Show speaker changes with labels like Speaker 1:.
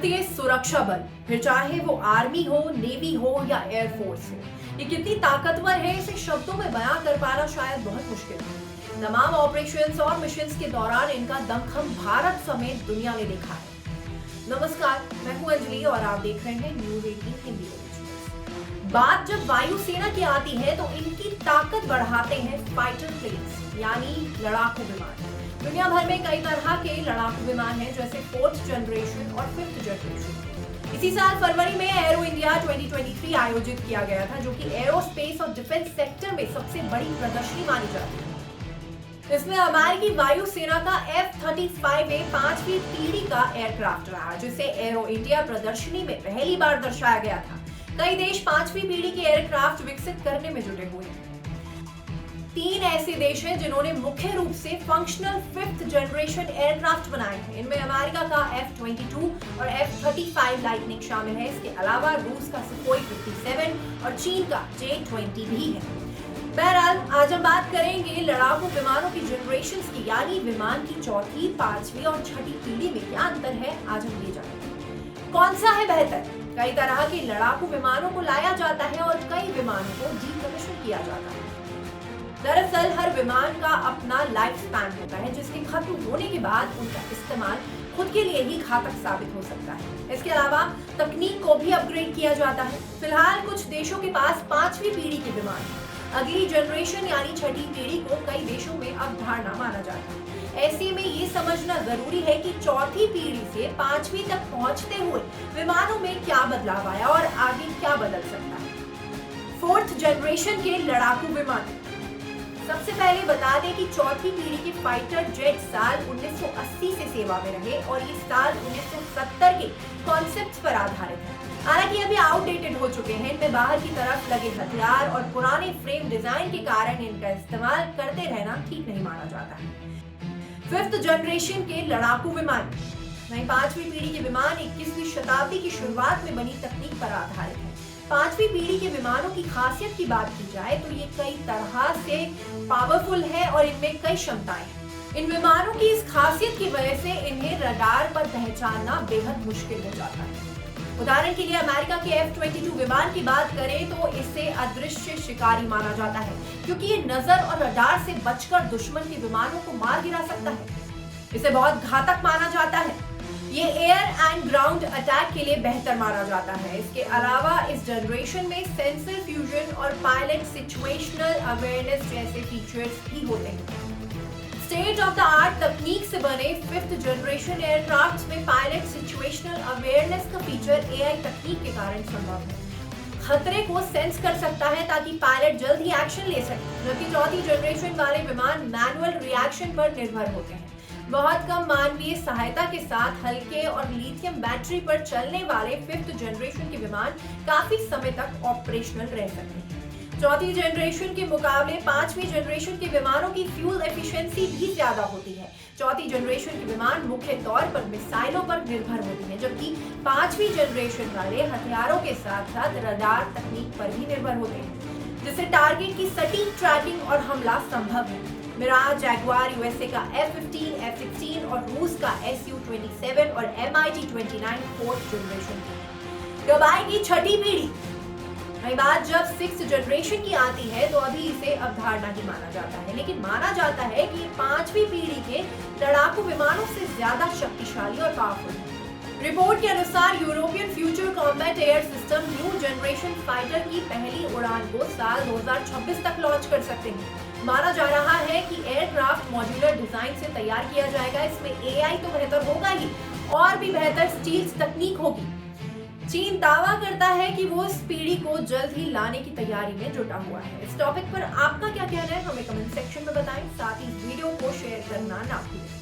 Speaker 1: भारतीय सुरक्षा बल, फिर चाहे वो आर्मी हो, नेवी हो या एयरफोर्स हो, ये कितनी ताकतवर है इसे शब्दों में बयां कर पाना शायद बहुत मुश्किल है। तमाम ऑपरेशंस और मिशंस के दौरान इनका दमखम भारत समेत दुनिया ने देखा है। नमस्कार, मैं हूं अंजलि और आप देख रहे हैं न्यूज़ 18 हिंदी ओरिजिनल्स। बात जब वायुसेना की आती है तो इनकी ताकत बढ़ाते हैं फाइटर प्लेन्स यानी लड़ाकू विमान। दुनिया भर में कई तरह के लड़ाकू विमान हैं, जैसे 4th जनरेशन और 5th जनरेशन। इसी साल फरवरी में एरो इंडिया 2023 आयोजित किया गया था, जो कि एरोस्पेस और डिफेंस सेक्टर में सबसे बड़ी प्रदर्शनी मानी जाती है। इसमें अमेरिकी वायुसेना का F-35A 5वीं पीढ़ी का एयरक्राफ्ट रहा, जिसे एरो इंडिया प्रदर्शनी में पहली बार दर्शाया गया था। कई देश 5वीं पीढ़ी के एयरक्राफ्ट विकसित करने में जुटे हुए हैं। 3 ऐसे देश हैं जिन्होंने मुख्य रूप से फंक्शनल 5th जनरेशन एयरक्राफ्ट बनाए हैं। इनमें अमेरिका का F-22 और F-35 लाइटनिंग शामिल है। इसके अलावा रूस का सुखोई 57 और चीन का J-20 भी है। बहरहाल आज हम बात करेंगे लड़ाकू विमानों की जनरेशंस की, यानी विमान की चौथी, 5वीं और 6ठी पीढ़ी में क्या अंतर है, आज हम ये जानेंगे। कौन सा है बेहतर? कई तरह के लड़ाकू विमानों को लाया जाता है और कई विमानों को डीकमीशन किया जाता है। दरअसल हर विमान का अपना लाइफ स्पैन होता है, जिसके खत्म होने के बाद उनका इस्तेमाल खुद के लिए ही घातक साबित हो सकता है। इसके अलावा तकनीक को भी अपग्रेड किया जाता है। फिलहाल कुछ देशों के पास 5वीं पीढ़ी के विमान हैं। अगली जनरेशन यानी 6ठी पीढ़ी को कई देशों में अवधारणा माना जाता है। ऐसे में ये समझना जरूरी है कि चौथी पीढ़ी से 5वीं तक पहुंचते हुए विमानों में क्या बदलाव आया और आगे क्या बदल सकता है। 4th जनरेशन के लड़ाकू विमान। सबसे पहले बता दें कि चौथी पीढ़ी के फाइटर जेट साल 1980 से सेवा में रहे और ये साल 1970 के कॉन्सेप्ट्स पर आधारित है। हालांकि अभी आउटडेटेड हो चुके हैं। इनमें बाहर की तरफ लगे हथियार और पुराने फ्रेम डिजाइन के कारण इनका इस्तेमाल करते रहना ठीक नहीं माना जाता है। 5th जनरेशन के लड़ाकू विमान। वहीं 5वीं पीढ़ी के विमान 21वीं शताब्दी की शुरुआत में बनी तकनीक पर आधारित है। 5वीं पीढ़ी के विमानों की खासियत की बात की जाए तो ये कई तरह से पावरफुल है और इनमें कई क्षमताएं हैं। इन विमानों की इस खासियत की वजह से इन्हें रडार पर पहचानना बेहद मुश्किल हो जाता है। उदाहरण के लिए अमेरिका के F-22 विमान की बात करें तो इसे अदृश्य शिकारी माना जाता है, क्योंकि ये नजर और रडार से बचकर दुश्मन के विमानों को मार गिरा सकता है। इसे बहुत घातक माना जाता है। ये एयर एंड ग्राउंड अटैक के लिए बेहतर माना जाता है। इसके अलावा इस जनरेशन में सेंसर फ्यूजन और पायलट सिचुएशनल अवेयरनेस जैसे फीचर्स भी होते हैं। स्टेट ऑफ द आर्ट तकनीक से बने 5th जनरेशन एयरक्राफ्ट में पायलट सिचुएशनल अवेयरनेस का फीचर AI तकनीक के कारण संभव है। खतरे को सेंस कर सकता है ताकि पायलट जल्द ही एक्शन ले सके, जबकि चौथी जनरेशन वाले विमान मैनुअल रिएक्शन पर निर्भर होते हैं। बहुत कम मानवीय सहायता के साथ हल्के और लिथियम बैटरी पर चलने वाले 5th जनरेशन के विमान काफी समय तक ऑपरेशनल रह सकते हैं। चौथी जनरेशन के मुकाबले 5वीं जनरेशन के विमानों की फ्यूल एफिशिएंसी भी ज्यादा होती है। चौथी जनरेशन के विमान मुख्य तौर पर मिसाइलों पर निर्भर होती हैं, जबकि 5वीं जनरेशन वाले हथियारों के साथ साथ रडार तकनीक पर भी निर्भर होते हैं, जिससे टारगेट की सटीक ट्रैकिंग और हमला संभव है। मिराज, जैगुआर USA का F-15, F-16 और रूस का Su-27 और MiG-29 4th जनरेशन की। कब आएगी 6ठी पीढ़ी? वही बात जब 6th जनरेशन की आती है तो अभी इसे अवधारणा ही माना जाता है, लेकिन माना जाता है कि 5वीं पीढ़ी के लड़ाकू विमानों से ज्यादा शक्तिशाली और पावरफुल है। रिपोर्ट के अनुसार European future combat air system new generation fighter की पहली उड़ान को साल 2026 तक लॉन्च कर सकते हैं। माना जा रहा है कि एयरक्राफ्ट मॉड्यूलर डिजाइन से तैयार किया जाएगा। इसमें AI तो बेहतर होगा ही, और भी बेहतर स्टील्स तकनीक होगी। चीन दावा करता है कि वो इस पीढ़ी को जल्द ही लाने की तैयारी में जुटा हुआ है। इस टॉपिक पर आपका क्या कहना है, हमें कमेंट सेक्शन में बताएं। साथ ही इस वीडियो को शेयर करना ना भूलें।